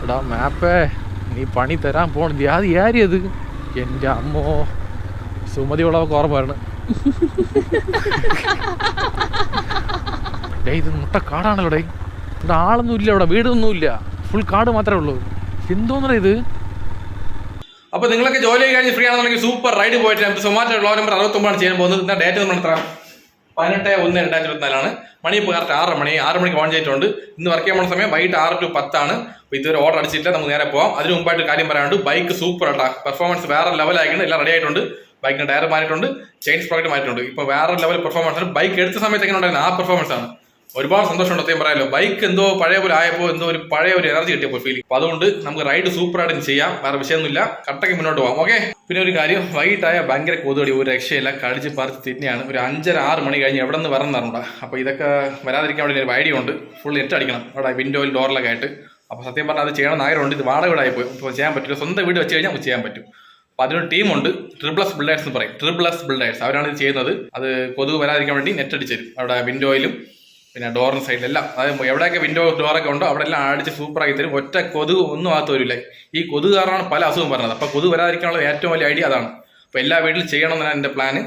എടാ മാപ്പേ, നീ പണി തരാൻ പോണത് അത് ആരിയത്? എൻ്റെ അമ്മോ, സുമതി ഉള്ളവർക്ക് ഓർമ്മയാണ്. ഡേ ഇത് മുട്ട കാടാണല്ലോ ഡേ. ഇവിടെ ആളൊന്നും ഇല്ല, ഇവിടെ വീടൊന്നും ഇല്ല, ഫുൾ കാട് മാത്രമേ ഉള്ളൂ. എന്തോന്നറ ഇത്? അപ്പോൾ നിങ്ങളൊക്കെ ജോലി കഴിഞ്ഞ് ഫ്രീ ആണെന്നുണ്ടെങ്കിൽ സൂപ്പർ റൈഡ് പോയിട്ട് നമുക്ക് സൊമാറ്റോ ലോ നമ്പർ 69 ചെയ്യാൻ പോകുന്നത്. ഇന്ന ഡേറ്റ് നമ്മൾ എത്ര? 18/1/2024. മണി ഇപ്പോൾ കറക്റ്റ് 6 മണിക്ക് ഓൺ ചെയ്തിട്ടുണ്ട്. ഇന്ന് വർക്ക് ചെയ്യാൻ പോകുന്ന സമയം വൈകിട്ട് 6 to 10 അപ്പോൾ ഇതുവരെ ഓർഡർ അടിച്ചിട്ടില്ല, നമുക്ക് നേരെ പോകാം. അതിന് മുമ്പായിട്ട് കാര്യം പറയാനുണ്ട്. ബൈക്ക് സൂപ്പർ ആട്ടാ, പെർഫോമൻസ് വേറെ ലെവലായിട്ടുണ്ട്, എല്ലാം റെഡി ആയിട്ടുണ്ട്. ബൈക്കിന് ടയർ മാറിയിട്ടുണ്ട്, ചെയിൻ സ്പ്രോക്കറ്റ് മാറിയിട്ടുണ്ട്. ഇപ്പോൾ വേറെ ലെവൽ പെർഫോമൻസ് ആണ്. ബൈക്ക് എടുത്ത സമയത്ത് എങ്ങനെ ഉണ്ടായിരുന്നു ആ പെർഫോമൻസ് ആണ്. ഒരുപാട് സന്തോഷമുണ്ട് അത്രയും പറയാമല്ലോ. ബൈക്ക് എന്തോ പഴയ പോലെ ആയപ്പോൾ എന്തോ ഒരു പഴയ ഒരു എനർജി കിട്ടിയപ്പോൾ ഫീൽ. അപ്പോൾ അതുകൊണ്ട് നമുക്ക് റൈഡ് സൂപ്പറായിട്ട് ചെയ്യാം, വേറെ വിഷയമൊന്നുമില്ല, കട്ടയ്ക്ക് മുന്നോട്ട് പോകാം. ഓക്കെ. പിന്നെ ഒരു കാര്യം, വൈകിട്ടായ ഭയങ്കര കൊതുകടി, ഒരു രക്ഷയില്ല, കടിച്ച് പറിച്ച് തിന്നെയാണ്. ഒരു 5:30-6 മണി കഴിഞ്ഞ് എവിടെ നിന്ന് വരണം. അപ്പോൾ ഇതൊക്കെ വരാതിരിക്കാൻ വേണ്ടി ഒരു ഐഡിയ ഉണ്ട്. ഫുൾ നെറ്റ് അടിക്കണം അവിടെ വിൻഡോയിൽ ഡോറിലൊക്കെ ആയിട്ട്. അപ്പോൾ സത്യം പറഞ്ഞാൽ അത് ചെയ്യണം ആഗ്രഹമുണ്ട്. ഇത് വാടക വീടായി പോയി, ഇപ്പോൾ ചെയ്യാൻ പറ്റില്ല. സ്വന്തം വീട് വെച്ച് കഴിഞ്ഞാൽ ചെയ്യാൻ പറ്റും. അപ്പോൾ അതിനൊരു ടീമുണ്ട്, ട്രിപ്ലസ് ബിൽഡേഴ്സ് എന്ന് പറയും. ട്രിപ്ലസ് ബിൽഡേഴ്സ് അവരാണ് ഇത് ചെയ്യുന്നത്. അത് കൊതുക് വരാതിരിക്കാൻ വേണ്ടി നെറ്റ് അടിച്ചു തരും അവിടെ വിൻഡോയിലും പിന്നെ ഡോറിന് സൈഡിലെല്ലാം. അതായത് എവിടെയൊക്കെ വിൻഡോ ഡോറൊക്കെ ഉണ്ടോ അവിടെ എല്ലാം അടിച്ച് സൂപ്പറാക്കി തരും. ഒറ്റ കൊതുക് ഒന്നും ആകത്ത് വരില്ല. ഈ കൊതുക് കാരണമാണ് പല അസുഖം പറഞ്ഞത്. അപ്പോൾ കൊതുക് വരാതിരിക്കാനുള്ള ഏറ്റവും വലിയ ഐഡിയ അതാണ്. അപ്പോൾ എല്ലാ വീട്ടിലും ചെയ്യണമെന്നാണ് എൻ്റെ പ്ലാന്.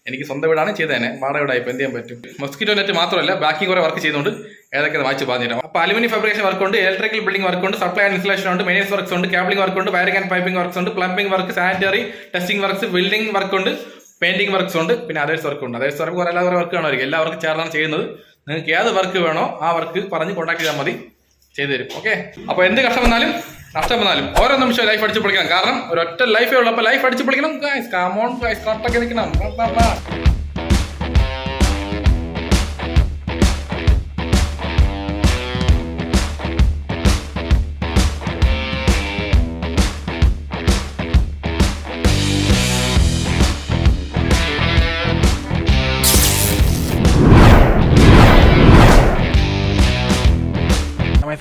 എനിക്ക് സ്വന്തം വീടാണ് ചെയ്തതന്നെ, വാടക വീടായി ഇപ്പോൾ എന്ത് ചെയ്യാൻ പറ്റും. മൊസ്കിറ്റോ നെറ്റ് മാത്രമല്ല, ബാക്കി കുറേ വർക്ക് ചെയ്യുന്നുണ്ട്. ഏതൊക്കെ വായിച്ച് പറഞ്ഞുതരാം. അപ്പോൾ അലുമിനിയം ഫാബ്രിക്കേഷൻ വർക്ക് ഉണ്ട്, ഇലക്ട്രിക്കൽ ബിൽഡിംഗ് വർക്ക് ഉണ്ട്, സപ്ലൈ ആൻഡ് ഇൻസ്റ്റലേഷൻ ഉണ്ട്, മെയിനൻസ് വർക്ക്സ് ഉണ്ട്, കേബിളിംഗ് വർക്ക് ഉണ്ട്, വയറിംഗ് ആൻഡ് പൈപ്പിംഗ് വർക്ക്സ് ഉണ്ട്, plumbing work, sanitary testing works, building work ഉണ്ട്, പെയിന്റിംഗ് വർക്ക്സ് ഉണ്ട്, പിന്നെ അതേഴ്സ് വർക്ക് ഉണ്ട്. അതേഴ്സ് വർക്ക് കുറേ വർക്ക് കാണുമായിരിക്കും. എല്ലാവർക്കും ചേർന്നാണ് ചെയ്യുന്നത്. നിങ്ങൾക്ക് ഏത് വർക്ക് വേണോ ആ വർക്ക് പറഞ്ഞ് കോൺടാക്ട് ചെയ്താൽ മതി, ചെയ്തു തരും. ഓക്കെ. അപ്പോൾ എന്ത് കഷ്ടം വന്നാലും നഷ്ടം വന്നാലും ഓരോ നിമിഷം ലൈഫ് അടിച്ചു പൊളിക്കണം. കാരണം ഒരൊറ്റ ലൈഫേ ഉള്ളൂ. അപ്പോൾ ലൈഫ് അടിച്ചു പൊളിക്കണം ഗൈസ്. കം ഓൺ ഗൈസ്, കറക്റ്റൊക്കെ നിൽക്കണം.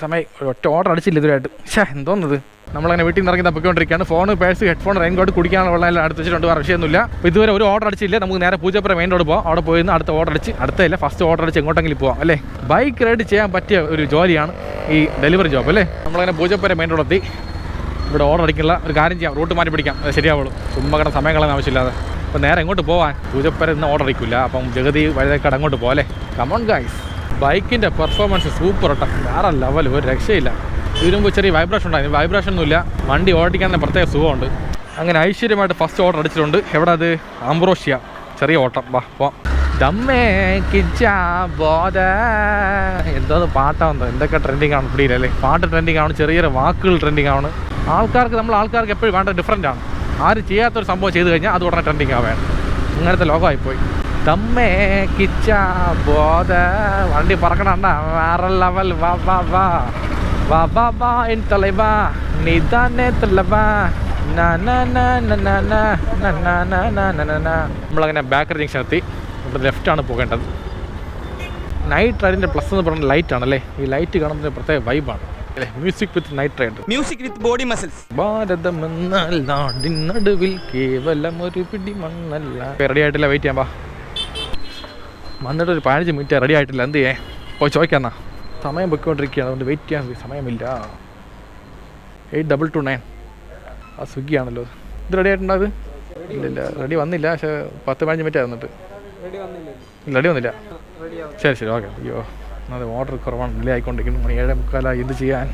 സമയം ഒറ്റ ഓർഡർ അടിച്ചില്ല ഇതുവരായിട്ട്. എന്തോന്നത്, നമ്മളങ്ങനെ വീട്ടിൽ നിന്ന് ഇറങ്ങി തപ്പിക്കൊണ്ടിരിക്കുകയാണ്. ഫോൺ, പേഴ്സ്, ഹെഡ്ഫോൺ, റെയിൻകോട്ട്, കുടിക്കാനുള്ള വെള്ളം അടുത്ത് വെച്ചിട്ടുണ്ട്. വേറെ വിഷയമൊന്നുമില്ല. അപ്പോൾ ഇതുവരെ ഒരു ഓർഡർ അടിച്ചില്ല. നമുക്ക് നേരെ പൂജപ്പുര മെയിൻ റോഡ് പോകാം. അവിടെ പോയി അടുത്ത ഓർഡർ അടിച്ച്, അടുത്തല്ല ഫസ്റ്റ് ഓർഡർ അടിച്ച് എങ്ങോട്ടെങ്കിലും പോകാം അല്ലേ. ബൈക്ക് റൈഡ് ചെയ്യാൻ പറ്റിയ ഒരു ജോലിയാണ് ഈ ഡെലിവറി ജോബ് അല്ലേ. നമ്മളങ്ങനെ പൂജപ്പുര മെയിൻ റോഡെത്തി. ഇവിടെ ഓർഡർ അടിക്കുള്ള ഒരു കാര്യം ചെയ്യാം, റൂട്ട് മാറ്റി പിടിക്കാം, അത് ശരിയാവുള്ളൂ. ചുമ്മാ കിടന്ന സമയം കളയാൻ ആവശ്യമില്ലാതെ. അപ്പോൾ നേരെ എങ്ങോട്ട് പോകാൻ, പൂജപ്പുര ഇന്ന് ഓർഡർ അടിക്കില്ല. അപ്പം ജഗതി വഴിയേക്കട അങ്ങോട്ട് പോകാം അല്ലേ. Come on guys. ബൈക്കിൻ്റെ പെർഫോമൻസ് സൂപ്പർ കേട്ടോ, വേറെ ലെവൽ, ഒരു രക്ഷയില്ല. ഇതിനുമ്പോൾ ചെറിയ വൈബ്രേഷൻ ഉണ്ടായിരുന്നു, വൈബ്രേഷൻ ഒന്നുമില്ല. വണ്ടി ഓടിക്കാൻ തന്നെ പ്രത്യേക സുഖമുണ്ട്. അങ്ങനെ ഐശ്വര്യമായിട്ട് ഫസ്റ്റ് ഓർഡർ അടിച്ചിട്ടുണ്ട്. എവിടെ അത്? ആംബ്രോഷ്യ, ചെറിയ ഓട്ടം. വാ പോവാം. ദമ്മേ കിച്ചാ ബോധ എന്തോന്ന് പാട്ടാവുന്നത്, എന്തൊക്കെ ട്രെൻഡിങ് ആണ് പിടിയില്ലല്ലേ. പാട്ട് ട്രെൻഡിങ് ആണ്, ചെറിയൊരു വാക്കുകൾ ട്രെൻഡിങ് ആണ്. ആൾക്കാർക്ക് എപ്പോഴും വേണ്ട ഡിഫറൻ്റ് ആണ്. ആരും ചെയ്യാത്തൊരു സംഭവം ചെയ്ത് കഴിഞ്ഞാൽ അത് ഉടനെ ട്രെൻഡിങ് ആവേണം. അങ്ങനത്തെ ലോകമായിപ്പോയി. ദമ്മേ കിച്ചാ ബോധ, വണ്ടി പറക്കണണ്ട, വേറെ ലെവൽ. വാ വാ വാ വാ വാ വാ എൻ തലവാ നീ തന്നെ തലവാ. നമ്മളങ്ങനെ ബാക്കറി ജംഗ്ഷൻ എത്തി. ഇവിടെ ലെഫ്റ്റാണ് പോകേണ്ടത്. നൈറ്റ് റൈഡിൻ്റെ പ്ലസ് എന്ന് പറയുന്നത് ലൈറ്റ് ആണല്ലേ. ഈ ലൈറ്റ് കാണുമ്പോൾ പ്രത്യേക വൈബാണ് അല്ലേ. Music with night ride, music with body muscles. ഭാരതം എന്നാൽ നാടിൻ നടുവിൽ കേവലം ഒരു പിടി മണ്ണല്ല. റെഡി ആയിട്ടില്ല, വെയിറ്റ് ചെയ്യാം. വാ, വന്നിട്ട് ഒരു 15 മിനിറ്റ് റെഡി ആയിട്ടില്ല. എന്ത് ചെയ്യേ, പോയി ചോദിക്കാന്നാ. സമയം പൊയ്ക്കൊണ്ടിരിക്കുകയാണ്, അതുകൊണ്ട് വെയിറ്റ് ചെയ്യാൻ സമയമില്ല. 8229 ആ സ്വിഗ്ഗിയാണല്ലോ. ഇത് റെഡി ആയിട്ടുണ്ടോ? ഇല്ല റെഡി വന്നില്ല. പക്ഷേ 10-15 മിനിറ്റ് വന്നിട്ട് റെഡി വന്നില്ല. ശരി ഓക്കെ. അയ്യോ, അത് ഓർഡർ കുറവാണ്, ഡിലേ ആയിക്കൊണ്ടിരിക്കുന്നു. 7:45 എന്ത് ചെയ്യാൻ.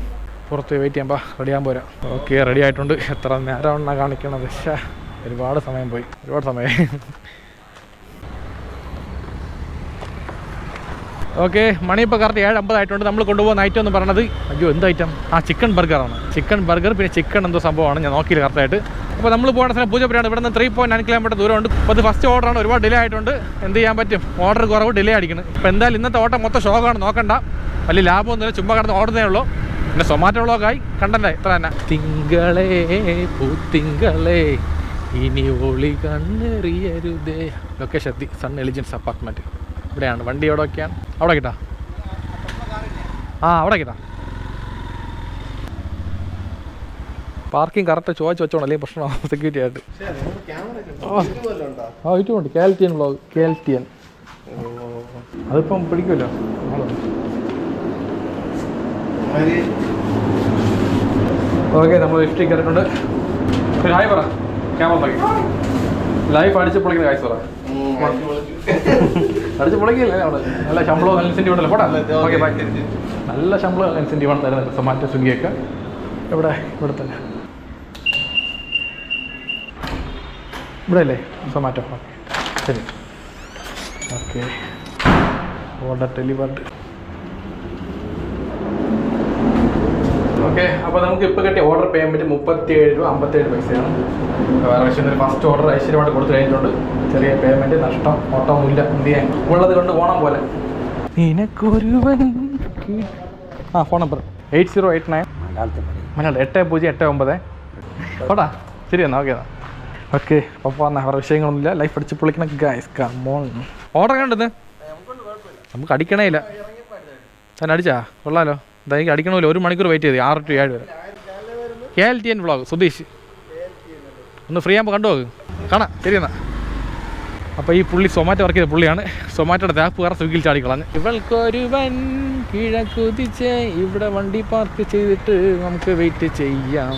പുറത്ത് വെയിറ്റ് ചെയ്യാൻ. റെഡി ആകാൻ പോരാ. ഓക്കെ, റെഡി ആയിട്ടുണ്ട്. എത്ര നേരമാണ് കാണിക്കണത്? ഒരുപാട് സമയം പോയി, ഒരുപാട് സമയം. ഓക്കെ, മണി ഇപ്പോൾ കറക്റ്റ് 7:50 ആയിട്ടുണ്ട്. നമ്മൾ കൊണ്ടുപോകുന്ന ഐറ്റം എന്ന് പറയുന്നത്, അയ്യോ എന്ത് ഐറ്റം? ചിക്കൻ ബർഗറാണ്. ചിക്കൻ ബർഗർ, പിന്നെ ചിക്കൻ എന്തോ സംഭവമാണ്, ഞാൻ നോക്കിയില്ല കറക്റ്റായിട്ട്. അപ്പോൾ നമ്മൾ പോകുന്ന സ്ഥലം പൂജപ്പുരയാണ്. ഇവിടെ നിന്ന് 3.9 കിലോമീറ്റർ ദൂരമുണ്ട്. അപ്പോൾ അത് ഫസ്റ്റ് ഓർഡറാണ്, ഒരുപാട് ഡിലേ ആയിട്ടുണ്ട്. എന്ത് ചെയ്യാൻ പറ്റും, ഓർഡർ കുറവ്, ഡിലേ അടിക്കണം. ഇപ്പോൾ എന്തായാലും ഇന്നത്തെ ഓട്ടം മൊത്തം ഷോക്കാണ്, നോക്കണ്ട. വലിയ ലാഭമൊന്നുമില്ല, ചുമ്മാ കിടന്ന് ഓടുന്നേ ഉള്ളൂ. പിന്നെ സൊമാറ്റോ വ്ളോഗായി കണ്ടല്ലേ, ഇത്ര തന്നെ. തിങ്കളേ പൂത്തിങ്കളേ ഇനി ഒളി കണ്ണെറിയരുതേ. ലൊക്കേഷൻ എത്തി, സൺ എലിജൻസ് അപ്പാർട്ട്മെൻറ്റ്. ഇവിടെയാണ് വണ്ടി. എവിടെയൊക്കെയാണ്? അവിടെ കിട്ടാ. അവിടെ കിട്ടാ. പാർക്കിംഗ് കറക്റ്റ് ചോദിച്ച് വെച്ചോണം, അല്ലെങ്കിൽ പ്രശ്നമാവും സെക്യൂരിറ്റി ആയിട്ട്. യൂട്യൂബുണ്ട്, KLTN വ്ളോഗ്. KLTN അതിപ്പം പിടിക്കുമല്ലോ. ഓക്കെ നമ്മൾ ലിഫ്റ്റിൽ കയറിയിട്ടുണ്ട്. ഹായ് പറ, ക്യാമറ നോക്കി. ലൈഫ് അടിച്ച് പൊളിക്കുന്ന കാഴ്ച പറ. അടിച്ച് പൊളിക്കില്ലേ അവിടെ? നല്ല ശമ്പളവും നല്ല ഇൻസെൻറ്റീവ് ഉണ്ടല്ലോ. പോടാ. Okay bye. നല്ല ശമ്പളം നല്ല ഇൻസെൻറ്റീവാണ് തരുന്നത് സൊമാറ്റോ സ്വിഗ്ഗിയൊക്കെ. ഇവിടെ തന്നെ ഇവിടെ അല്ലേ സൊമാറ്റോ? ഓക്കെ ശരി. Okay order delivered. ഓക്കെ, അപ്പോൾ നമുക്ക് ഇപ്പോൾ കിട്ടിയ ഓർഡർ പേയ്മെൻറ്റ് 37 രൂപ 57 പൈസയാണ്. വേറെ പക്ഷേ ഫസ്റ്റ് ഓർഡർ ഐശ്വര്യമായിട്ട് കൊടുത്തു കഴിഞ്ഞിട്ടുണ്ട്. ചെറിയ പേയ്മെൻറ്റ്, നഷ്ടം ഓട്ടമൊന്നുമില്ല. എന്ത് ചെയ്യാൻ, ഉള്ളത് കൊണ്ട് ഓണം പോലെ. നിനക്കൊരുവൻ ഫോൺ നമ്പർ 8089 മലയാളം 8089 ഓടാ. ശരി എന്നാൽ ഓക്കെ എന്നാൽ. ഓക്കെ അപ്പോൾ വന്നാൽ വേറെ വിഷയങ്ങളൊന്നുമില്ല. ലൈഫ് അടിച്ച് പൊളിക്കണം ഗൈസ്. കമോൺ. ഓർഡർ കണ്ടെന്ന് നമുക്ക് അടിക്കണേ ഇല്ല. തന്നെ അടിച്ചാ കൊള്ളാലോ. എനിക്ക് അടിക്കണമല്ലോ. 1 മണിക്കൂർ വെയിറ്റ് ചെയ്ത് 6 to 7 വരെ. KLTN വ്ളോഗ് സുധീഷ് ഒന്ന് ഫ്രീ ആകുമ്പോൾ കണ്ടുപോകും. കാണാം. ശരി എന്നാൽ. അപ്പോൾ ഈ പുള്ളി സൊമാറ്റോ വർക്ക് ചെയ്ത പുള്ളിയാണ്. സൊമാറ്റോയുടെ ആപ്പ് വേറെ സ്വിഗ്ഗിയിൽ ചാടിക്കളഞ്ഞ്. ഇവൾക്കൊരുവൻ കിഴക്കുതിച്ച് ഇവിടെ വണ്ടി പാർക്ക് ചെയ്തിട്ട് നമുക്ക് വെയിറ്റ് ചെയ്യാം.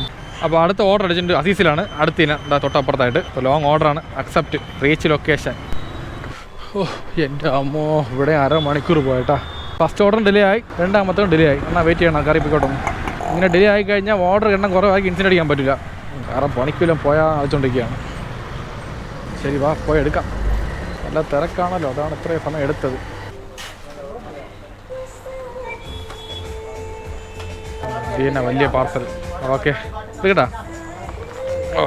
അപ്പോൾ അടുത്ത ഓർഡർ അടിച്ചിട്ടുണ്ട്. അസീസിലാണ്. അടുത്തിന് തൊട്ടപ്പുറത്തായിട്ട് ലോങ് ഓർഡറാണ്. Accept reach location. ഓ എൻ്റെ അമ്മോ, ഇവിടെ 1/2 മണിക്കൂർ പോയിട്ടാ. ഫസ്റ്റ് ഓർഡർ ഡിലേ ആയി, രണ്ടാമത്തെ ഡിലേ ആയി. എന്നാൽ വെയിറ്റ് ചെയ്യണം കറിപ്പിക്കോട്ടെ. ഇങ്ങനെ ഡിലേ ആയി കഴിഞ്ഞാൽ ഓർഡർ എണ്ണം കുറവാക്കി ഇൻസിഡൻറ്റ് അടിക്കാൻ പറ്റില്ല. കാരണം പണിക്കെല്ലാം പോയാൽ അടിച്ചുകൊണ്ടിരിക്കുകയാണ്. ശരി വാ പോയി എടുക്കാം. നല്ല തിരക്കാണല്ലോ, അതാണ് ഇത്രയും സമയം എടുത്തത്. പിന്നെ വലിയ പാർസൽ. ഓക്കെ ഇത് കേട്ടാ. ഓ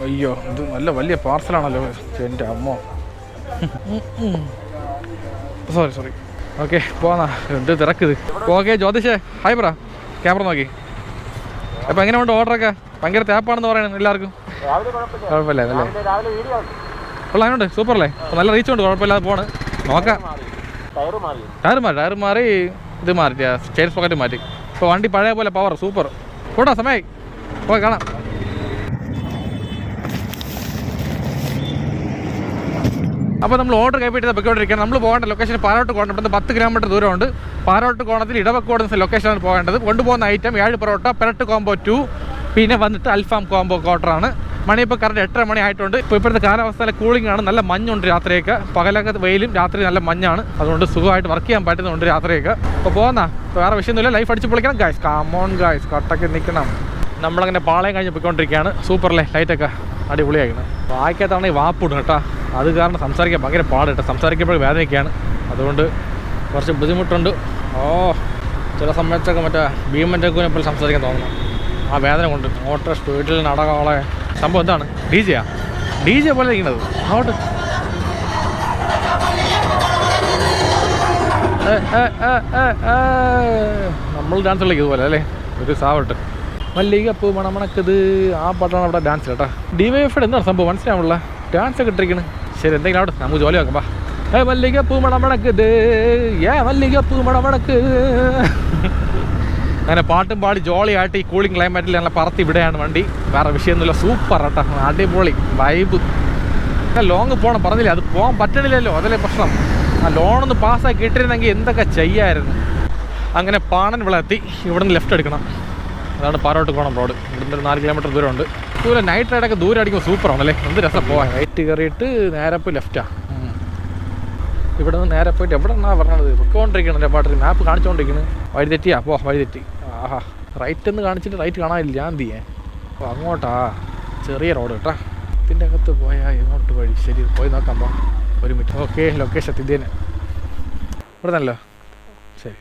അയ്യോ, ഇത് നല്ല വലിയ പാർസലാണല്ലോ. എൻ്റെ അമ്മോ. സോറി. ഓക്കെ പോന്നാ, എന്ത് തിരക്കിത്. ഓക്കെ ജ്യോതിഷേ ഹായ് പറ, ക്യാമറ നോക്കി. അപ്പോൾ എങ്ങനെയുണ്ട് ഓർഡറൊക്കെ? ഭയങ്കര ടാപ്പാണെന്ന് പറയണം എല്ലാവർക്കും. കുഴപ്പമില്ല അല്ലേ? ഉള്ള അതിനുണ്ട് സൂപ്പർ അല്ലേ? അപ്പോൾ നല്ല റീച്ച് ഉണ്ട്, കുഴപ്പമില്ലാതെ പോണ്. നോക്കാം. ടയർ മാറി ഇത് മാറ്റി, ചെയിൻ പോക്കറ്റ് മാറ്റി. ഇപ്പോൾ വണ്ടി പഴയ പോലെ പവർ സൂപ്പർ. കൂട്ടാ സമയമായി പോയി കാണാം. അപ്പോൾ നമ്മൾ ഓർഡർ കൈപ്പറ്റി പൊയ്ക്കൊണ്ടിരിക്കുകയാണ്. നമ്മൾ പോകേണ്ട ലൊക്കേഷൻ പാലോട്ട് കോണം. ഇവിടുന്ന് 10 കിലോമീറ്റർ ദൂരമുണ്ട്. പാലോട്ട് കോണത്തിൽ ഇടവക്കോട് ലൊക്കേഷനാണ് പോകേണ്ടത്. കൊണ്ടുപോകുന്ന ഐറ്റം 7 പൊറോട്ട, പെരട്ട് കോംബോ 2, പിന്നെ വന്നിട്ട് അൽഫാം കോംബോ ക്വാർട്ടറാണ്. മണി ഇപ്പോൾ കറക്റ്റ് 8:30 മണി ആയിട്ടുണ്ട്. ഇപ്പോൾ ഇപ്പോഴത്തെ കാലാവസ്ഥയിലെ കൂളിംഗ് ആണ്. നല്ല മഞ്ഞുണ്ട് രാത്രിയൊക്കെ. പകലൊക്കെ വെയിലും രാത്രി നല്ല മഞ്ഞാണ്. അതുകൊണ്ട് സുഖമായിട്ട് വർക്ക് ചെയ്യാൻ പറ്റുന്നുണ്ട് രാത്രിയൊക്കെ. അപ്പോൾ പോകുന്ന വേറെ വിഷയമൊന്നുമില്ല. ലൈഫ് അടിച്ച് പൊളിക്കണം ഗായ്സ്. കമോൺ ഗായ്സ്, കട്ടൊക്കെ നിൽക്കണം. നമ്മളങ്ങനെ പാളയം കഴിഞ്ഞ് പോയിക്കൊണ്ടിരിക്കുകയാണ്. സൂപ്പറല്ലേ, ലൈറ്റൊക്കെ അടിപൊളിയാക്കണം. വായിക്കാത്താണെങ്കിൽ വാപ്പിടും കേട്ടോ. അത് കാരണം സംസാരിക്കാൻ ഭയങ്കര പാട് കേട്ടോ. സംസാരിക്കുമ്പോൾ വേദനയൊക്കെയാണ്. അതുകൊണ്ട് കുറച്ച് ബുദ്ധിമുട്ടുണ്ട്. ചില സമയത്തൊക്കെ മറ്റേ ഭീമൻ്റെ പോലെ സംസാരിക്കാൻ തോന്നുന്നു. ആ വേദന കൊണ്ട് ഓട്ടോ സ്പീഡിൽ നടകളെ സംഭവം എന്താണ്? ഡി ജെ പോലെ ഇരിക്കുന്നത് അങ്ങോട്ട്. നമ്മൾ ഡാൻസ് കളിക്കും ഇതുപോലെ അല്ലേ? ഒരു സാവട്ട് മല്ലികപ്പൂ മണമണക്കത് ആ പാട്ടാണ് അവിടെ ഡാൻസ് കേട്ടോ. DYFയുടെ എന്താണ് സംഭവം മനസ്സിലാവുള്ള ഡാൻസ് ഒക്കെ ഇട്ടിരിക്കുന്നത്. ശരി എന്തെങ്കിലും അവിടെ നമുക്ക് ജോലി നോക്കാം. മല്ലികപ്പൂ മണമണക്കത് മല്ലികപ്പൂ മണമണക്ക്. അങ്ങനെ പാട്ടും പാടി ജോളിയായിട്ട് ഈ കൂളിംഗ് ക്ലൈമറ്റിൽ നല്ല പറത്തി ഇവിടെയാണ് വണ്ടി. വേറെ വിഷയമൊന്നുമില്ല. സൂപ്പർ കേട്ടോ, അടിപൊളി വൈബ്. ലോങ് പോകണം പറഞ്ഞില്ലേ, അത് പോകാൻ പറ്റണില്ലല്ലോ, അതല്ലേ പ്രശ്നം. ആ ലോണൊന്ന് പാസ്സാക്കി ഇട്ടിരുന്നെങ്കിൽ എന്തൊക്കെ ചെയ്യായിരുന്നു. അങ്ങനെ പാണൻ വിളെത്തി. ഇവിടെ നിന്ന് ലെഫ്റ്റ് എടുക്കണം. അതാണ് പാലോട്ട് കോണം റോഡ്. ഇവിടുന്ന് ഒരു 4 കിലോമീറ്റർ ദൂരമുണ്ട്. ഇതുപോലെ നൈറ്റ് റൈഡൊക്കെ ദൂരം അടിക്കുമ്പോൾ സൂപ്പറാണല്ലേ, എന്ത് രസം പോകാൻ. റൈറ്റ് കയറിയിട്ട് നേരെ പോയി ലെഫ്റ്റാ. ഇവിടെ നിന്ന് നേരെ പോയിട്ട് എവിടെ നിന്നാണ് പറഞ്ഞത് പൊയ്ക്കൊണ്ടിരിക്കണല്ലേ പാട്ടിൽ മാപ്പ് കാണിച്ചുകൊണ്ടിരിക്കുന്നത്. വഴി തെറ്റിയാ വഴി തെറ്റി. ആഹാ റൈറ്റ് എന്ന് കാണിച്ചിട്ട് റൈറ്റ് കാണാനില്ല. ഞാൻ എന്ത് ചെയ്യാൻ? അപ്പോൾ അങ്ങോട്ടാ ചെറിയ റോഡ് കേട്ടോ. ഇതിൻ്റെ അകത്ത് പോയാൽ എങ്ങോട്ട് വഴി? ശരി പോയി നോക്കാം. ഒരു മിനിറ്റ്. ഓക്കെ ലൊക്കേഷൻ ഇതിന് ഇവിടെ നല്ലോ. ശരി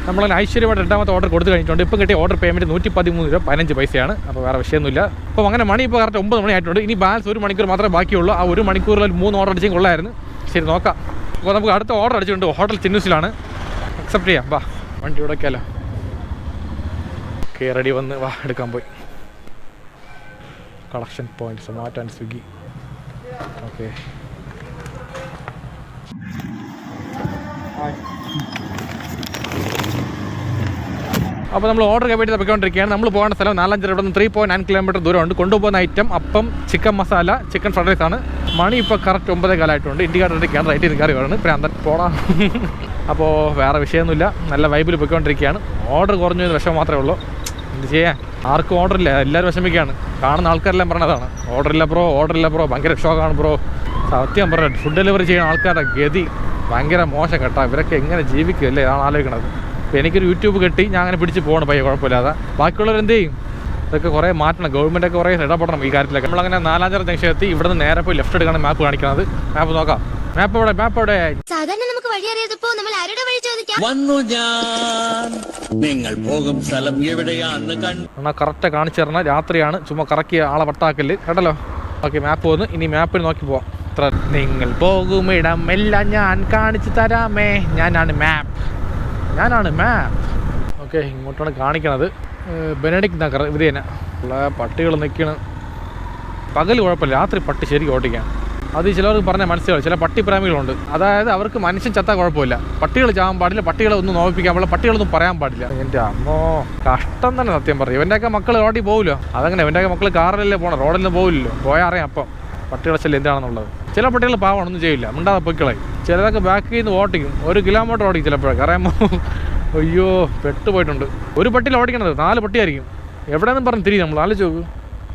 നമ്മളങ്ങനെ ഐശ്വര്യമായിട്ട് രണ്ടാമത്തെ ഓർഡർ കൊടുത്തു കഴിഞ്ഞിട്ടുണ്ട്. ഇപ്പോൾ കിട്ടിയ ഓർഡർ പേയ്മെൻറ്റ് 113 രൂപ 15 പൈസയാണ്. അപ്പോൾ വേറെ വിഷയമൊന്നുമില്ല. അപ്പോൾ അങ്ങനെ മണി ഇപ്പോൾ കറക്റ്റ് 9 മണി ആയിട്ടുണ്ട്. ഇനി ബാലൻസ് 1 മണിക്കൂർ മാത്രമേ ബാക്കിയുള്ളൂ. ആ 1 മണിക്കൂറിൽ 3 ഓർഡർ അടിച്ചെങ്കിൽ കൊള്ളായിരുന്നു. ശരി നോക്കാം. അപ്പോൾ നമുക്ക് അടുത്ത ഓർഡർ അടിച്ചിട്ടുണ്ട്. ഹോട്ടൽ ചിന്നൂസിലാണ്. അക്സെപ്റ്റ് ചെയ്യാം. വാ വണ്ടി ഉടക്കാലോ. ഓക്കെ റെഡി വന്ന് വാ എടുക്കാൻ പോയി. Collection point Zomato and Swiggy. Okay അപ്പോൾ നമ്മൾ ഓർഡർ കയറ്റി തപ്പിക്കൊണ്ടിരിക്കുകയാണ്. നമ്മൾ പോകേണ്ട സ്ഥലം 4-5 ഇവിടെ നിന്ന് 3.9 കിലോമീറ്റർ ദൂരമുണ്ട്. കൊണ്ടുപോകുന്ന item appam, chicken masala, chicken fried rice ആണ്. മണി ഇപ്പോൾ കറക്റ്റ് 9 കാലമായിട്ടുണ്ട്. ഇന്ത്യക്കാരുടെ കയറി റൈറ്റ് ചെയ്ത് കയറി വേണം. പ്രാന്തൻ പോടാ. അപ്പോൾ വേറെ വിഷയമൊന്നുമില്ല, നല്ല വൈബിൽ പോയിക്കൊണ്ടിരിക്കുകയാണ്. ഓർഡർ കുറഞ്ഞ വിഷമം മാത്രമേ ഉള്ളൂ. എന്ത് ചെയ്യാൻ, ആർക്കും ഓർഡർ ഇല്ല, എല്ലാവരും വിഷമിക്കുകയാണ്. കാണുന്ന ആൾക്കാരെല്ലാം പറഞ്ഞതാണ് ഓർഡറില്ല ബ്രോ, ഭയങ്കര ഷോക്കാണ് ബ്രോ. സത്യം പറഞ്ഞത് ഫുഡ് ഡെലിവറി ചെയ്യുന്ന ആൾക്കാരുടെ ഗതി ഭയങ്കര മോശം കേട്ടോ. ഇവരൊക്കെ എങ്ങനെ ജീവിക്കുമല്ലേ, അതാണ് ആലോചിക്കണത്. ഇപ്പോൾ എനിക്കൊരു യൂട്യൂബ് കിട്ടി, ഞാൻ അങ്ങനെ പിടിച്ച് പോകണം പയ്യെ, കുഴപ്പമില്ലാതെ. ബാക്കിയുള്ളവർ എന്ത് ചെയ്യും? ഇതൊക്കെ കുറേ മാറ്റണം, ഗവൺമെൻറ്റൊക്കെ കുറേ ഇടപെടണം ഈ കാര്യത്തിലൊക്കെ. നമ്മളങ്ങനെ 4-5 ജംഗ്ഷൻ എത്തി, ഇവിടെ നിന്ന് നേരെ പോയി ലെഫ്റ്റ് എടുക്കണം മാപ്പ് കാണിക്കുന്നത്. മാപ്പ് നോക്കാം, മാപ്പ് എവിടെ? സാധാരണ നമുക്ക് വഴി അറിയാതപ്പോ നമ്മൾ ആരുടെ വഴി ചോദിക്കാം? വന്നു ഞാൻ, നിങ്ങൾ പോകും സ്ഥലം എവിടെയാന്ന് എന്നാൽ കറക്റ്റ് കാണിച്ചു തരണം. രാത്രിയാണ്, ചുമ്മാ കറക്കി ആളെ വട്ടാക്കല് കേട്ടല്ലോ. ഓക്കെ, മാപ്പ് വന്ന് ഇനി മാപ്പിൽ നോക്കി പോവാം. നിങ്ങൾ പോകും ഇടം എല്ലാം ഞാൻ കാണിച്ചു തരാമേ. ഞാനാണ് മാപ്പ്. ഓക്കെ, ഇങ്ങോട്ടാണ് കാണിക്കണത്. ബെനഡിക്ട് നഗർ ഇത് തന്നെ. ഉള്ള പട്ടികൾ നിൽക്കണം. പകൽ കുഴപ്പമില്ല, രാത്രി പട്ടി ശരിക്കും ഓട്ടിക്കാൻ. അത് ചിലവർക്ക് പറഞ്ഞാൽ മനസ്സിലാവും. ചില പട്ടി പ്രേമികളുണ്ട്, അതായത് അവർക്ക് മനുഷ്യൻ ചത്താൽ കുഴപ്പമില്ല, പട്ടികൾ ചാവാൻ പാടില്ല, പട്ടികളെ ഒന്നും നോക്കിക്കാൻ പാടില്ല, പട്ടികളൊന്നും പറയാൻ പാടില്ല. എൻ്റെ അമ്മോ, കഷ്ടം തന്നെ സത്യം പറയും. ഇവൻ്റെയൊക്കെ മക്കൾ റോഡിൽ പോകില്ലോ. അതങ്ങനെ ഇവൻ്റെയൊക്കെ മക്കൾ കാറിലല്ലേ പോകണം, റോഡിലൊന്നും പോകില്ലല്ലോ. പോയാൽ അറിയാം അപ്പം പട്ടികളെ ശല്യം എന്താണെന്നുള്ളത്. ചില പട്ടികൾ പാവണം, ഒന്നും ചെയ്യില്ല, മിണ്ടാതെ പൊയ്ക്കളായി. ചിലതൊക്കെ ബാക്കിൽ നിന്ന് ഓട്ടിക്കും, 1 കിലോമീറ്റർ ഓടിക്കും ചിലപ്പോഴൊക്കെ. അറിയാമോ, അയ്യോ പെട്ടുപോയിട്ടുണ്ട്. ഒരു പട്ടിയിൽ ഓടിക്കണത് 4 പട്ടിയായിരിക്കും. എവിടെയെന്നും പറഞ്ഞ് തിരിയും നമ്മൾ. ആലോചിച്ച് നോക്ക്,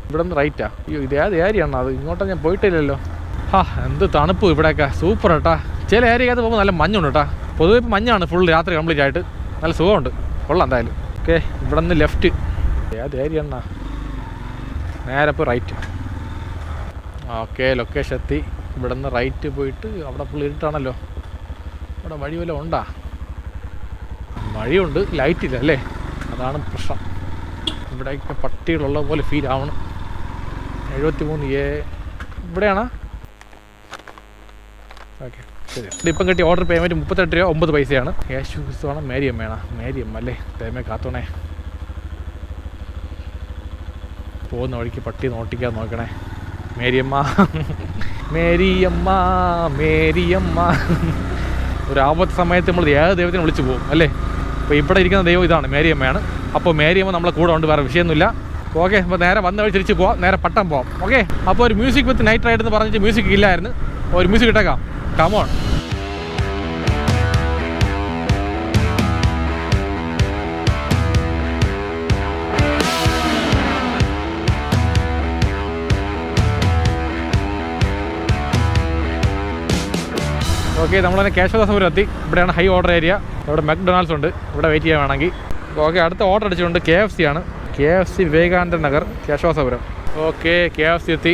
ഇവിടെ നിന്ന് റൈറ്റാ. അയ്യോ, ഇത് ഏത് ഏരിയയാണ് അത്? ഇങ്ങോട്ട് ഞാൻ പോയിട്ടില്ലല്ലോ. എന്ത് തണുപ്പ് ഇവിടെയൊക്കെ, സൂപ്പർ കേട്ടാ. ചില ഏരിയക്കകത്ത് പോകുമ്പോൾ നല്ല മഞ്ഞുണ്ട് കേട്ടാ. പൊതുവെ ഇപ്പോൾ മഞ്ഞാണ് ഫുൾ രാത്രി കംപ്ലീറ്റ് ആയിട്ട്. നല്ല സുഖമുണ്ട്, കൊള്ളാം എന്തായാലും. ഓക്കെ, ഇവിടെ നിന്ന് ലെഫ്റ്റ്. ഏത് ഏരിയണ്ണാ? നേരെ ഇപ്പോൾ റൈറ്റ്. ഓക്കെ, ലൊക്കേഷൻ എത്തി. ഇവിടെ നിന്ന് റൈറ്റ് പോയിട്ട് അവിടെ ഫുൾ ഇരുട്ടാണല്ലോ. അവിടെ വഴി വല്ലതും ഉണ്ടാ? വഴിയുണ്ട്, ലൈറ്റില്ല അല്ലേ, അതാണ് പ്രശ്നം. ഇവിടെയൊക്കെ പട്ടികളുള്ള പോലെ ഫീൽ ആവണം. 73A ഇവിടെയാണ്. ഓക്കെ, ശരി. ഇപ്പം കിട്ടിയ ഓർഡർ പേയ്മെൻറ്റ് 38 രൂപ 9 പൈസയാണ്. യേശുസ് വേണം, മേരിയമ്മ അല്ലേ, പേമേ കാത്തോണേ. പോകുന്ന വഴിക്ക് പട്ടി നോട്ടിക്കാൻ നോക്കണേ. മേരിയമ്മ. ഒരു ആപത്ത് സമയത്ത് നമ്മൾ ഏത് ദൈവത്തിനെ വിളിച്ചു പോകും അല്ലേ. അപ്പോൾ ഇവിടെ ഇരിക്കുന്ന ദൈവം ഇതാണ്, മേരിയമ്മയാണ്. അപ്പോൾ മേരിയമ്മ നമ്മളെ കൂടെ ഉണ്ട്, വേറെ വിഷയമൊന്നുമില്ല. ഓക്കെ, അപ്പോൾ നേരെ വന്ന വഴി തിരിച്ച് പോവാം, നേരെ പട്ടം പോവാം. ഓക്കെ, അപ്പോൾ ഒരു മ്യൂസിക് വിത്ത് നൈറ്റ് റൈഡ് എന്ന് പറഞ്ഞിട്ട് മ്യൂസിക് ഇല്ലായിരുന്നു. ഒരു മ്യൂസിക് ഇട്ടേക്കാം, കമോൺ. ഓക്കെ, നമ്മളതിനെ കേശവദാസപുരം എത്തി. ഇവിടെയാണ് ഹൈ ഓർഡർ ഏരിയ. ഇവിടെ മക്ഡൊണാൾഡ്സ് ഉണ്ട്, ഇവിടെ വെയിറ്റ് ചെയ്യാൻ വേണമെങ്കിൽ. ഓക്കെ, അടുത്ത ഓർഡർ അടിച്ചിട്ടുണ്ട് KFC ആണ്. KFC Vivekananda Nagar, Kesavadasapuram. Okay, KFC എത്തി.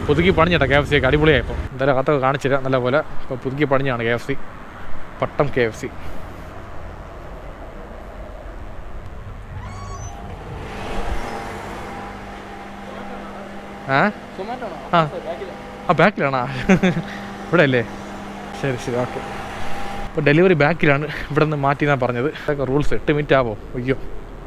പുതുക്കി പണിഞ്ഞിട്ടാ KFC ഒക്കെ, അടിപൊളിയായി. ഇപ്പോൾ എന്തായാലും അകത്തൊക്കെ കാണിച്ചില്ല നല്ലപോലെ. ഇപ്പോൾ പുതുക്കി പണിഞ്ഞാണ് KFC, പട്ടം KFC. ബാക്കിലാണോ? ഇവിടെ അല്ലേ? ശരി. ഓക്കെ, ഇപ്പോൾ ഡെലിവറി ബാക്കിലാണ്, ഇവിടെ നിന്ന് മാറ്റി എന്നാണ് പറഞ്ഞത്. ഇതൊക്കെ റൂൾസ്. 8 മിനിറ്റ് ആവോ? അയ്യോ,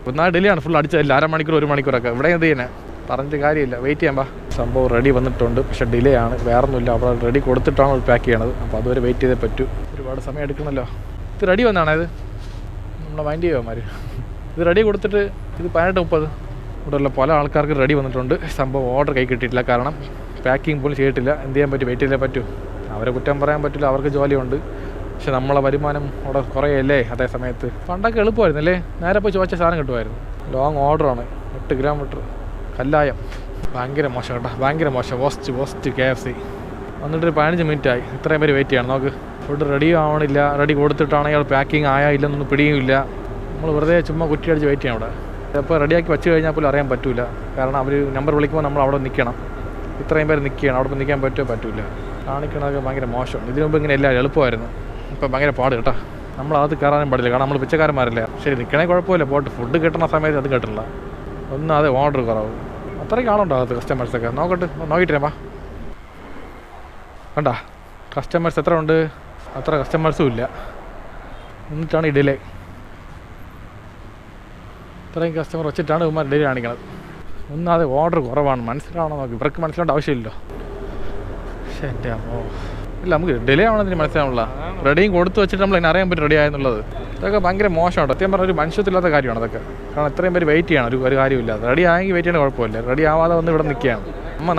1 ഡിലേ ആണ്. ഫുൾ അടിച്ചതല്ല, 1/2 മണിക്കൂർ 1 മണിക്കൂറൊക്കെ. ഇവിടെ എന്ത് ചെയ്യുന്നത്, പറഞ്ഞിട്ട് കാര്യമില്ല. വെയിറ്റ് ചെയ്യാൻ സംഭവം റെഡി വന്നിട്ടുണ്ട്, പക്ഷേ ഡിലേ ആണ്. വേറൊന്നുമില്ല, അവിടെ റെഡി കൊടുത്തിട്ടാണ് പാക്ക് ചെയ്യണത്. അപ്പോൾ അതുവരെ വെയിറ്റ് ചെയ്തേ പറ്റൂ. ഒരുപാട് സമയം എടുക്കണമല്ലോ. ഇത് റെഡി വന്നാണ്, ഇത് നമ്മളെ മൈൻഡ് ചെയ്യുമാർ. ഇത് റെഡി കൊടുത്തിട്ട് ഇത് 18:30. ഇവിടെയുള്ള പല ആൾക്കാർക്ക് റെഡി വന്നിട്ടുണ്ട്. സംഭവം ഓർഡർ കൈ കിട്ടിയിട്ടില്ല, കാരണം പാക്കിംഗ് പോലും ചെയ്തിട്ടില്ല. എന്ത് ചെയ്യാൻ പറ്റും, വെയിറ്റ് ചെയ്തേ പറ്റൂ. അവരെ കുറ്റം പറയാൻ പറ്റില്ല, അവർക്ക് ജോലിയുണ്ട്. പക്ഷെ നമ്മളെ വരുമാനം അവിടെ കുറയല്ലേ. അതേ സമയത്ത് പണ്ടൊക്കെ എളുപ്പമായിരുന്നു അല്ലേ, നേരെ പോയി ചോദിച്ച സാധനം കിട്ടുമായിരുന്നു. ലോങ് ഓർഡറാണ്, 8 കിലോമീറ്റർ കല്ലായം. ഭയങ്കര മോശം കേട്ടോ, ഭയങ്കര മോശം. വോസ്റ്റ് KFC വന്നിട്ടൊരു 15 മിനിറ്റായി. ഇത്രയും പേര് വെയിറ്റ് ചെയ്യണം. നമുക്ക് ഫുഡ് റെഡി ആവണില്ല. റെഡി കൊടുത്തിട്ടാണെങ്കിൽ പാക്കിംഗ് ആയാ ഇല്ലെന്നൊന്നും പിടിയുമില്ല. നമ്മൾ വെറുതെ ചുമ്മാ കുറ്റി അടിച്ച് വെയിറ്റ് ചെയ്യണം അവിടെ. അപ്പോൾ റെഡിയാക്കി വെച്ച് കഴിഞ്ഞാൽ പോലും അറിയാൻ പറ്റില്ല, കാരണം അവർ നമ്പർ വിളിക്കുമ്പോൾ നമ്മൾ അവിടെ നിൽക്കണം. ഇത്രയും പേര് നിൽക്കുകയാണ്, അവിടെ നിൽക്കാൻ പറ്റില്ല. കാണിക്കണതൊക്കെ ഭയങ്കര മോശമാണ്. ഇതിനു മുമ്പ് ഇങ്ങനെ എല്ലാം എളുപ്പമായിരുന്നു, ഇപ്പം ഭയങ്കര പാട് കേട്ടോ. നമ്മളത് കയറാനും പാടില്ല, കാരണം നമ്മൾ പിച്ചക്കാരന്മാരല്ലേ. ശരി, നിൽക്കണേ കുഴപ്പമില്ല, പോട്ട്. ഫുഡ് കിട്ടുന്ന സമയത്ത് അത് കിട്ടില്ല. ഒന്നും അത് ഓർഡർ കുറവ്. അത്രയ്ക്ക് ആളുണ്ടോ അത് കസ്റ്റമേഴ്സൊക്കെ? നോക്കിയിട്ട് വാ. കണ്ടാ കസ്റ്റമേഴ്സ് എത്ര ഉണ്ട്? അത്ര കസ്റ്റമേഴ്സും ഇല്ല, എന്നിട്ടാണ് ഈ ഡിലേ. ഇത്രയും കസ്റ്റമർ വെച്ചിട്ടാണ് ഇവന്മാർ ഡിലേ കാണിക്കണത്. ഒന്നത് ഓർഡർ കുറവാണ്, മനസ്സിലാവണം. നോക്കി ഇവർക്ക് മനസ്സിലാവേണ്ട ആവശ്യമില്ലല്ലോ. പക്ഷേ എൻ്റെ അമ്മോ, ഇല്ല, നമുക്ക് ഡിലേ ആവണമെന്ന് മനസ്സിലാവുള്ള. റെഡിയും കൊടുത്ത് വെച്ചിട്ട് നമ്മൾ അറിയാൻ പറ്റും റെഡി ആയെന്നുള്ളത്. ഇതൊക്കെ ഭയങ്കര മോശമാണ്. സത്യം പറഞ്ഞാൽ ഒരു മനുഷ്യത്തില്ലാത്ത കാര്യമാണ് അതൊക്കെ. കാരണം ഇത്രയും പേര് വെയിറ്റ് ചെയ്യണം, ഒരു കാര്യമില്ല. റെഡി ആയെങ്കിൽ വെയിറ്റ് ചെയ്യണ കുഴപ്പമില്ല, റെഡി ആവാതെ വന്ന് ഇവിടെ നിൽക്കുകയാണ്.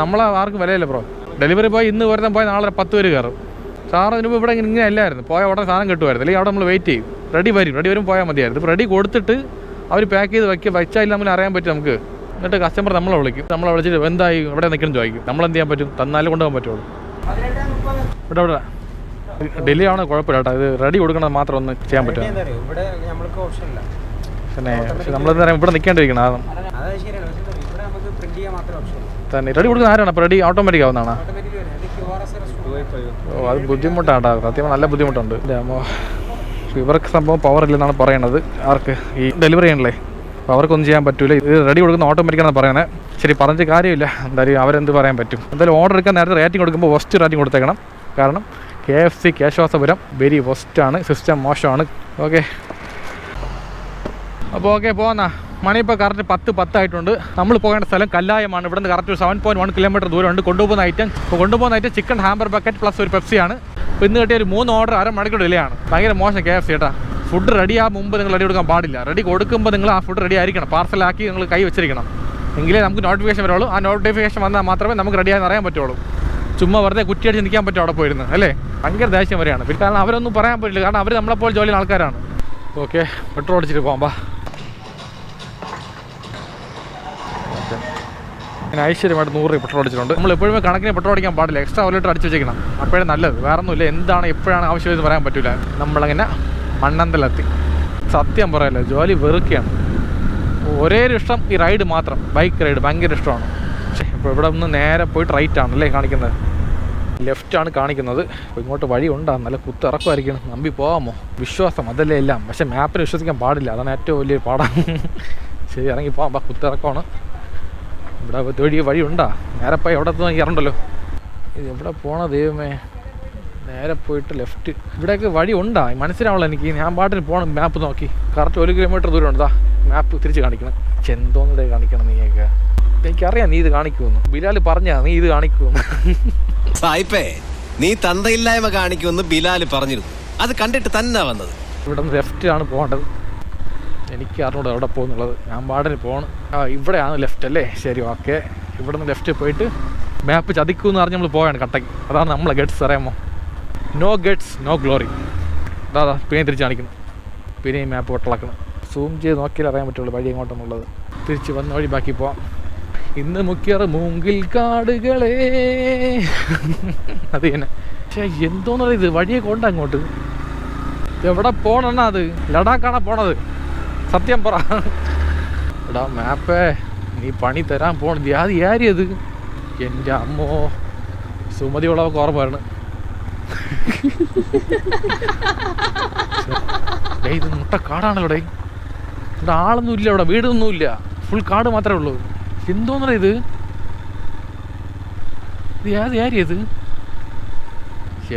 നമ്മളെ ആർക്കും വിലയില്ല ബ്രോ. ഡെലിവറി ബോയ് ഇന്ന് വരുന്ന പോയി നാളെ 10 പേര് കയറും. സാറ് ഇതിന് ഇവിടെ ഇങ്ങനെ അല്ലായിരുന്നു, പോയ ഉടനെ സാധനം കിട്ടുമായിരുന്നു. അല്ലെങ്കിൽ അവിടെ നമ്മൾ വെയിറ്റ് ചെയ്യും, റെഡി വരും പോയാൽ മതിയായിരുന്നു. ഇപ്പോൾ റെഡി കൊടുത്തിട്ട് അവർ പാക്ക് ചെയ്ത് വെച്ചാൽ നമ്മൾ അറിയാൻ പറ്റും നമുക്ക്. എന്നിട്ട് കസ്റ്റമർ നമ്മളെ വിളിക്കും, നമ്മളെ വിളിച്ചിട്ട് എന്തായി ഇവിടെ നിൽക്കണം ചോദിക്കും. നമ്മളെന്ത് ചെയ്യാൻ പറ്റും, തന്നാലും കൊണ്ടുപോകാൻ പറ്റുള്ളൂ. ഇവിടെ ഡെലി ആവണ കുഴപ്പമില്ല കേട്ടോ, ഇത് റെഡി കൊടുക്കണത് മാത്രം ഒന്ന് ചെയ്യാൻ പറ്റും. പിന്നെ നമ്മളെന്താ പറയുക, ഇവിടെ നിൽക്കേണ്ടിരിക്കണം തന്നെ. റെഡി കൊടുക്കുന്ന ആരാണ് അപ്പോൾ റെഡി ഓട്ടോമാറ്റിക് ആവുന്നതാണ്? ഓ അത് ബുദ്ധിമുട്ടാണ് കേട്ടോ, സത്യം നല്ല ബുദ്ധിമുട്ടുണ്ട്. ഇവർക്ക് സംഭവം പവർ ഇല്ലെന്നാണ് പറയണത്. ആർക്ക് ഈ ഡെലിവറി ചെയ്യണല്ലേ, അപ്പോൾ അവർക്കൊന്നും ചെയ്യാൻ പറ്റില്ല. ഇത് റെഡി കൊടുക്കുന്ന ഓട്ടോമാറ്റിക്കാണെന്ന് പറയുന്നത്. ശരി, പറഞ്ഞിട്ട് കാര്യമില്ല, എന്തായാലും അവരെന്ത് പറയാൻ പറ്റും. എന്തായാലും ഓർഡർ എടുക്കാൻ നേരത്തെ റേറ്റിംഗ് കൊടുക്കുമ്പോൾ ഫസ്റ്റ് റേറ്റിംഗ് കൊടുത്തേക്കണം. കാരണം KFC കേശവാസപുരം വെരി ഫസ്റ്റാണ്, സിസ്റ്റം മോശമാണ്. ഓക്കെ, അപ്പോൾ ഓക്കെ പോകാന്നാ. മണി ഇപ്പോൾ കറക്റ്റ് 10:10 ആയിട്ടുണ്ട്. നമ്മൾ പോകേണ്ട സ്ഥലം കല്ലായമാണ്. ഇവിടെ നിന്ന് കറക്റ്റ് 7.1 കിലോമീറ്റർ ദൂരമുണ്ട്. കൊണ്ടുപോകുന്ന item chicken hamper bucket plus ഒരു പെപ്സിയാണ്. ഇപ്പോൾ ഇന്ന് കിട്ടിയ ഒരു 3 ഓർഡർ അരമണിക്കൂർ ഡിലേയാണ്. ഭയങ്കര മോശം KFC കേട്ടാ. ഫുഡ് റെഡി ആകും മുമ്പ് നിങ്ങൾ റെഡി കൊടുക്കാൻ പാടില്ല. റെഡി കൊടുക്കുമ്പോൾ നിങ്ങൾ ആ ഫുഡ് റെഡി ആയിരിക്കണം, പാർസലാക്കി നിങ്ങൾ കൈ വെച്ചിരിക്കണം. എങ്കിലേ നമുക്ക് നോട്ടിഫിക്കേഷൻ വരുള്ളൂ. ആ നോട്ടിഫിക്കേഷൻ വന്നാൽ മാത്രമേ നമുക്ക് റെഡിയാണെന്ന് അറിയാൻ പറ്റുള്ളൂ. ചുമ്മാ വെറുതെ കുറ്റിയടിച്ച് നിൽക്കാൻ പറ്റും അവിടെ പോയിരുന്നു അല്ലേ. ഭയങ്കര ദേഷ്യം വരെയാണ്. പിന്നെ കാരണം അവരൊന്നും പറയാൻ പറ്റില്ല, കാരണം അവർ നമ്മളെപ്പോലെ ജോലിയുള്ള ആൾക്കാരാണ്. ഓക്കെ, പെട്രോൾ അടിച്ചിട്ട് പോകാം. ഞാൻ ഐശ്വര്യമായിട്ട് 100 രൂപ പെട്രോൾ അടിച്ചിട്ടുണ്ട്. നമ്മൾ എപ്പോഴും കണക്കിന് പെട്രോൾ അടിക്കാൻ പാടില്ല, എക്സ്ട്രാ 1 ലിറ്റർ അടിച്ച് വെച്ചേക്കണം. അപ്പോഴേ നല്ലത്. വേറെ ഒന്നുമില്ല, എന്താണ് എപ്പോഴാണ് ആവശ്യമെന്ന് പറയാൻ പറ്റില്ല. നമ്മളങ്ങനെ മണ്ണന്തലെത്തി. സത്യം പറയല്ലോ, ജോലി വെറുക്കെയാണ്. ഒരേ ഒരു ഇഷ്ടം ഈ റൈഡ് മാത്രം, ബൈക്ക് റൈഡ് ഭയങ്കര ഇഷ്ടമാണ്. പക്ഷേ ഇപ്പോൾ ഇവിടെ നിന്ന് നേരെ പോയിട്ട് റൈറ്റ് ആണല്ലേ കാണിക്കുന്നത്, ലെഫ്റ്റാണ് കാണിക്കുന്നത്. അപ്പോൾ ഇങ്ങോട്ട് വഴി ഉണ്ടാകും, നല്ല കുത്തിറക്കുമായിരിക്കണം. നമ്പി പോകാമോ? വിശ്വാസം അതല്ലേ എല്ലാം. പക്ഷേ മാപ്പിനെ വിശ്വസിക്കാൻ പാടില്ല, അതാണ് ഏറ്റവും വലിയ പാടാണ്. ശരി, ഇറങ്ങി പോകാം. കുത്തിറക്കമാണ്. ഇവിടെ വഴി ഉണ്ടാ? നേരെ പോയി എവിടെ ഇറണ്ടല്ലോ. ഇത് എവിടെ പോണ ദൈവമേ? നേരെ പോയിട്ട് ലെഫ്റ്റ്. ഇവിടെയൊക്കെ വഴി ഉണ്ടാ? മനസ്സിലാവുള്ളൂ എനിക്ക്. ഞാൻ പാട്ടിന് പോകണം. മാപ്പ് നോക്കി കറക്റ്റ് 1 കിലോമീറ്റർ ദൂരം ഉണ്ട്. മാപ്പ് തിരിച്ച് കാണിക്കണം. ചെന്തോന്നിടെ കാണിക്കണം. നീയൊക്കെ എനിക്കറിയാം നീ ഇത് കാണിക്കുമെന്ന്. ബിലാൽ പറഞ്ഞാ നീ ഇത് കാണിക്കുമെന്ന്. സായിപ്പേ, നീ തന്തയില്ലായ്മ കാണിക്കുമെന്ന് ബിലാൽ പറഞ്ഞിരുന്നു. അത് കണ്ടിട്ട് തന്നെ വന്നത്. ഇവിടെ നിന്ന് ലെഫ്റ്റാണ് പോകേണ്ടത്. എനിക്ക് അറിഞ്ഞൂടെ എവിടെ പോകുന്നുള്ളത്. ഞാൻ പാടിന് പോകണം. ഇവിടെയാണ് ലെഫ്റ്റ് അല്ലേ? ശരി, ഓക്കെ. ഇവിടെ നിന്ന് ലെഫ്റ്റ് പോയിട്ട് മാപ്പ് ചതിക്കുമെന്ന് പറഞ്ഞ് നമ്മൾ പോയാണ് കട്ടക്ക്. അതാണ് നമ്മളെ ഗട്ട്സ്, അറിയാമോ? No guts no glory. അതാ പിന്നെ തിരിച്ച് കാണിക്കുന്നു. പിന്നെ ഈ മാപ്പ് പൊട്ടളക്കണം. സൂം ചെയ്ത് നോക്കിയാൽ അറിയാൻ പറ്റുള്ളൂ വഴി എങ്ങോട്ടെന്നുള്ളത്. തിരിച്ച് വന്ന വഴി ബാക്കി പോവാം. ഇന്ന് മുഖ്യറ് മൂങ്കിൽ കാടുകളെ. അത് തന്നെ. പക്ഷേ എന്തോന്ന് ഇത് വഴിയെ കൊണ്ട അങ്ങോട്ട്. എവിടെ പോകണമെന്നാ? അത് ലഡാക്കാണാ പോണത്? സത്യം പറ. എടാ മാപ്പേ, നീ പണി തരാൻ പോണത് ആരിയത്? എൻ്റെ അമ്മോ, സുമതി ഉള്ളവർക്ക് ഓർമ്മയാണ്. ഇത് മുട്ട കാടാണല്ലോ ഡേ. ഇവിടെ ആളൊന്നും ഇല്ല, ഇവിടെ വീടൊന്നും ഇല്ല, ഫുൾ കാട് മാത്രമേ ഉള്ളൂ. എന്തോന്നടാ ഇത്? ആരിയത്?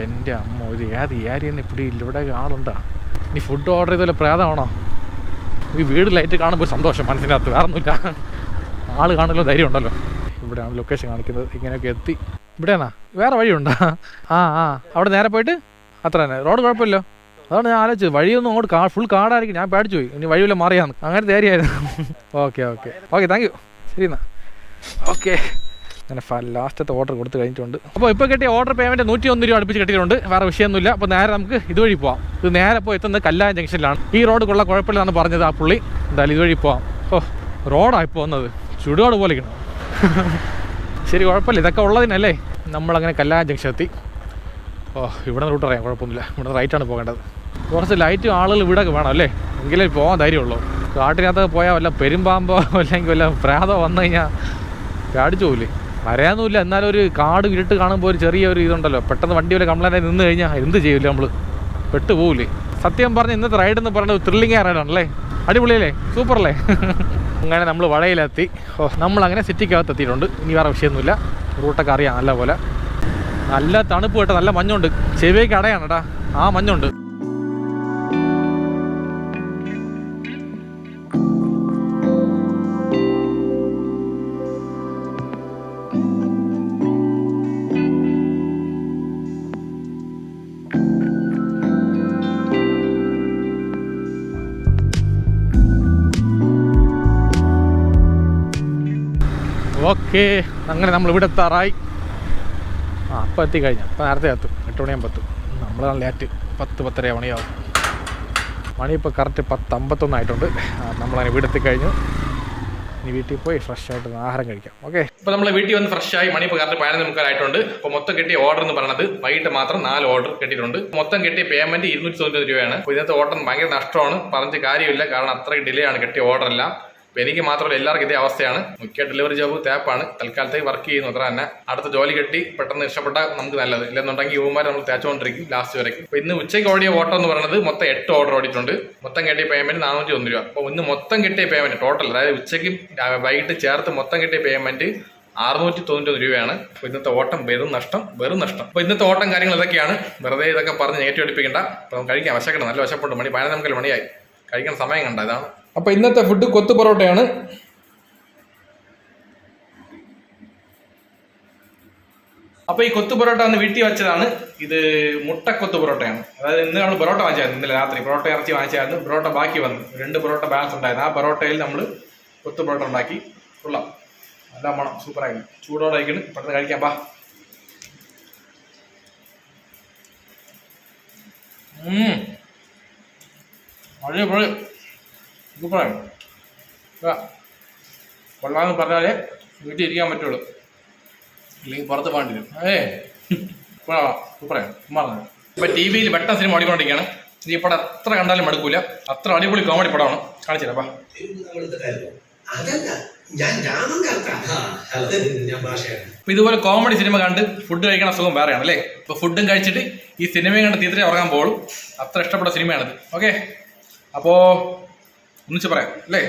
എൻ്റെ അമ്മോ, ഇത് ആരിയെന്ന് ഇവിടെ ഇല്ല. ഇവിടെ ആളുണ്ടാ? നീ ഫുഡ് ഓർഡർ ചെയ്തല്ലേ പ്രേതമാണോ? ഈ വീട് ലൈറ്റ് കാണുമ്പോൾ സന്തോഷം മനസ്സിനകത്ത്, വേറെ ഒന്നുമില്ല. ആൾ കാണുമല്ലോ, ധൈര്യം ഉണ്ടല്ലോ. ഇവിടെയാണ് ലൊക്കേഷൻ കാണിക്കുന്നത്. ഇങ്ങനെയൊക്കെ എത്തി. ഇവിടെയാണോ? വേറെ വഴിയുണ്ടോ? അവിടെ നേരെ പോയിട്ട് അത്ര തന്നെ. റോഡ് കുഴപ്പമില്ലോ. അതാണ് ഞാൻ ആലോചിച്ചത്. വഴിയൊന്നും അങ്ങോട്ട് ഫുൾ കാടായിരിക്കും. ഞാൻ പേടിച്ചു പോയി, ഇനി വഴിയില്ല മാറിയാന്ന്. അങ്ങനത്തെ ഏരിയായിരുന്നു. Okay thank you. ശരി എന്നാ. ഓക്കെ, അങ്ങനെ ലാസ്റ്റത്തെ ഓർഡർ കൊടുത്ത് കഴിഞ്ഞിട്ടുണ്ട്. അപ്പോൾ ഇപ്പോൾ കിട്ടിയ ഓർഡർ പേയ്മെൻറ്റ് 101 രൂപ അടുപ്പിച്ച് കിട്ടിയിട്ടുണ്ട്. വേറെ വിഷയമൊന്നുമില്ല. അപ്പോൾ നേരെ നമുക്ക് ഇതുവഴി പോവാം. ഇത് നേരെ പോയി എത്തുന്നത് കല്ലായ ജംഗ്ഷനിലാണ്. ഈ റോഡ് കൊള്ള കുഴപ്പമില്ലെന്നാണ് പറഞ്ഞത് ആ പുള്ളി. എന്തായാലും ഇതുവഴി പോവാം. റോഡായി പോകുന്നത് ചുടുകാട് പോലെ ഇരിക്കണം. ശരി, കുഴപ്പമില്ല. ഇതൊക്കെ ഉള്ളതിനല്ലേ നമ്മളങ്ങനെ കല്ലായ ജംഗ്ഷൻ എത്തി. ഇവിടെ റൂട്ട് അറിയാം, കുഴപ്പമൊന്നുമില്ല. ഇവിടെ റൈറ്റാണ് പോകേണ്ടത്. കുറച്ച് ലൈറ്റും ആളുകൾ ഇവിടെയൊക്കെ വേണം അല്ലേ, എങ്കിലേ പോകാൻ ധൈര്യമുള്ളൂ. കാട്ടിനകത്തൊക്കെ പോയാൽ വല്ല പെരുമ്പാമ്പോ അല്ലെങ്കിൽ വല്ല പ്രാതോ വന്നു കഴിഞ്ഞാൽ പേടിച്ചു പോകില്ലേ? വരാനൊന്നുമില്ല, എന്നാലും ഒരു കാട് ഇരുട്ട് കാണുമ്പോൾ ഒരു ചെറിയൊരു ഇതുണ്ടല്ലോ. പെട്ടെന്ന് വണ്ടി വല്ല കംപ്ലൈൻ്റ് ആയി നിന്ന് കഴിഞ്ഞാൽ എന്ത് ചെയ്യില്ല, നമ്മൾ പെട്ടുപോകില്ലേ? സത്യം പറഞ്ഞ് ഇന്നത്തെ റൈഡ് എന്ന് പറയുന്നത് ത്രില്ലിങ് റൈഡാണല്ലേ. അടിപൊളിയല്ലേ? സൂപ്പറല്ലേ? അങ്ങനെ നമ്മൾ വടയിലെത്തി. നമ്മളങ്ങനെ സിറ്റിക്കകത്ത് എത്തിയിട്ടുണ്ട്. ഇനി വേറെ വിഷയമൊന്നുമില്ല. റൂട്ടൊക്കെ അറിയാം നല്ല പോലെ. നല്ല തണുപ്പ് കേട്ടോ, നല്ല മഞ്ഞുണ്ട്. ചെവിയൊക്കെ അടയാണ് കേട്ടാ, ആ മഞ്ഞുണ്ട്. ഓക്കെ, അങ്ങനെ നമ്മൾ ഇവിടെ എത്താറായി. അപ്പോൾ എത്തിക്കഴിഞ്ഞാൽ അപ്പോൾ നേരത്തെ എത്തും. 8 മണിയാകുമ്പോൾ എത്തും. നമ്മളാണ് ലേറ്റ് 10-10:30 മണിയാവും. മണി ഇപ്പോൾ കറക്റ്റ് 10:51 ആയിട്ടുണ്ട്. നമ്മളതിന് വീടെത്തി കഴിഞ്ഞു. ഇനി വീട്ടിൽ പോയി ഫ്രഷ് ആയിട്ട് ആഹാരം കഴിക്കാം. ഓക്കെ, ഇപ്പോൾ നമ്മൾ വീട്ടിൽ വന്ന് ഫ്രഷ് ആയി. മണി ഇപ്പോൾ കറക്റ്റ് 11:45 അപ്പോൾ മൊത്തം കിട്ടിയ ഓർഡർ എന്ന് പറയുന്നത് വൈകിട്ട് മാത്രം 4 ഓർഡർ കിട്ടിയിട്ടുണ്ട്. മൊത്തം കിട്ടിയ പേയ്മെന്റ് 290 രൂപയാണ്. അപ്പോൾ ഇന്നത്തെ ഓർഡർ ഭയങ്കര നഷ്ടമാണ്, പറഞ്ഞിട്ട് കാര്യമില്ല. കാരണം അത്രയും ഡിലേ ആണ് കിട്ടിയ ഓർഡർ എല്ലാം. അപ്പോൾ എനിക്ക് മാത്രമല്ല എല്ലാവർക്കും ഇതേ അവസ്ഥയാണ്. മിക്ക ഡെലിവറി ജോബ് തേപ്പാണ്. തൽക്കാലത്തേക്ക് വർക്ക് ചെയ്യുന്നു അത്ര തന്നെ. അടുത്ത ജോലി കിട്ടി പെട്ടെന്ന് ഇഷ്ടപ്പെട്ടാൽ നമുക്ക് നല്ലത്. ഇല്ലെന്നുണ്ടെങ്കിൽ യുവമാർ നമ്മൾ തേച്ചുകൊണ്ടിരിക്കും ലാസ്റ്റ് വരയ്ക്കും. അപ്പോൾ ഇന്ന് ഉച്ചയ്ക്ക് ഓടിയ ഓട്ടം എന്ന് പറയുന്നത് മൊത്തം 8 ഓർഡർ ഓടിയിട്ടുണ്ട്. മൊത്തം കിട്ടിയ പേയ്മെന്റ് 401 രൂപ. അപ്പോൾ ഇന്ന് മൊത്തം കിട്ടിയ പേയ്മെന്റ് ടോട്ടൽ, അതായത് ഉച്ചയ്ക്ക് വൈകിട്ട് ചേർത്ത് മൊത്തം കിട്ടിയ പേയ്മെന്റ് 691 രൂപയാണ്. അപ്പോൾ ഇന്നത്തെ ഓട്ടം വെറും നഷ്ടം. അപ്പോൾ ഇന്നത്തെ ഓട്ടം കാര്യങ്ങൾ ഇതൊക്കെയാണ്. വെറുതെ ഇതൊക്കെ പറഞ്ഞ് നെഗറ്റീവ് അടിപ്പിക്കേണ്ട. അപ്പോൾ നമുക്ക് കഴിക്കാം. വിശക്കണം, നല്ല വിശപ്പുണ്ട്. മണി 11:45 മണിയായി. കഴിക്കാൻ സമയം കണ്ട ഇതാണ്. അപ്പോൾ ഇന്നത്തെ ഫുഡ് കൊത്തു പൊറോട്ടയാണ്. അപ്പോൾ ഈ കൊത്തു പൊറോട്ട ഒന്ന് വീട്ടിൽ വെച്ചതാണ്. ഇത് മുട്ട കൊത്തു പൊറോട്ടയാണ്. അതായത് ഇന്ന് നമ്മൾ പൊറോട്ട വാങ്ങിച്ചായിരുന്നു. ഇന്നലെ രാത്രി പൊറോട്ട ഇറച്ചി വാങ്ങിച്ചായിരുന്നു. പൊറോട്ട ബാക്കി വന്നു. 2 പൊറോട്ട ബാലൻസ് ഉണ്ടായിരുന്നു. ആ പൊറോട്ടയിൽ നമ്മൾ കൊത്തു പൊറോട്ട ഉണ്ടാക്കി. കൊള്ളാം, നല്ല മണം, സൂപ്പറായിരുന്നു. ചൂടോടെ കഴിക്കണം. പെട്ടെന്ന് കഴിക്കാം. ബാ. അടിപൊളി, സൂപ്പറാണ്. കൊള്ളാമെന്ന് പറഞ്ഞാലേ വീട്ടിൽ ഇരിക്കാൻ പറ്റുള്ളൂ, ഇല്ലെങ്കിൽ പുറത്ത് പോകേണ്ടി വരും. സൂപ്പറാണ്. ഇപ്പം ടി വിയിൽ വെട്ടം സിനിമ ഓടിക്കൊണ്ടിരിക്കുകയാണ്. ഈ പടം എത്ര കണ്ടാലും മടുക്കൂല. അത്ര അടിപൊളി കോമഡി പടമാണ്. കാണിച്ചില്ലപ്പാ. ഇതുപോലെ കോമഡി സിനിമ കണ്ട് ഫുഡ് കഴിക്കണ സുഖം വേറെയാണ് അല്ലേ. ഇപ്പൊ ഫുഡും കഴിച്ചിട്ട് ഈ സിനിമയും കണ്ട് തീർച്ചയായും ഉറങ്ങാൻ പോകും. അത്ര ഇഷ്ടപ്പെട്ട സിനിമയാണിത്. ഓക്കെ, അപ്പോ ഒന്നിച്ച് പറയാം അല്ലേ.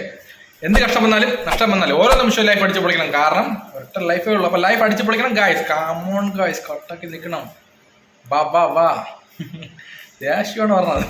എന്ത് കഷ്ടം വന്നാലും നഷ്ടം വന്നാലും ഓരോ നിമിഷവും ലൈഫ് അടിച്ചു പൊളിക്കണം. കാരണം ഒറ്റ ലൈഫേ ഉള്ളൂ. അപ്പൊ ലൈഫ് അടിച്ചു പൊളിക്കണം ഗായ്സ്. കാമോൺ ഗായ്സ്, കട്ടക്ക് നിൽക്കണം. വാ വാ വാ. ദേഷ്യമാണ് പറഞ്ഞത്.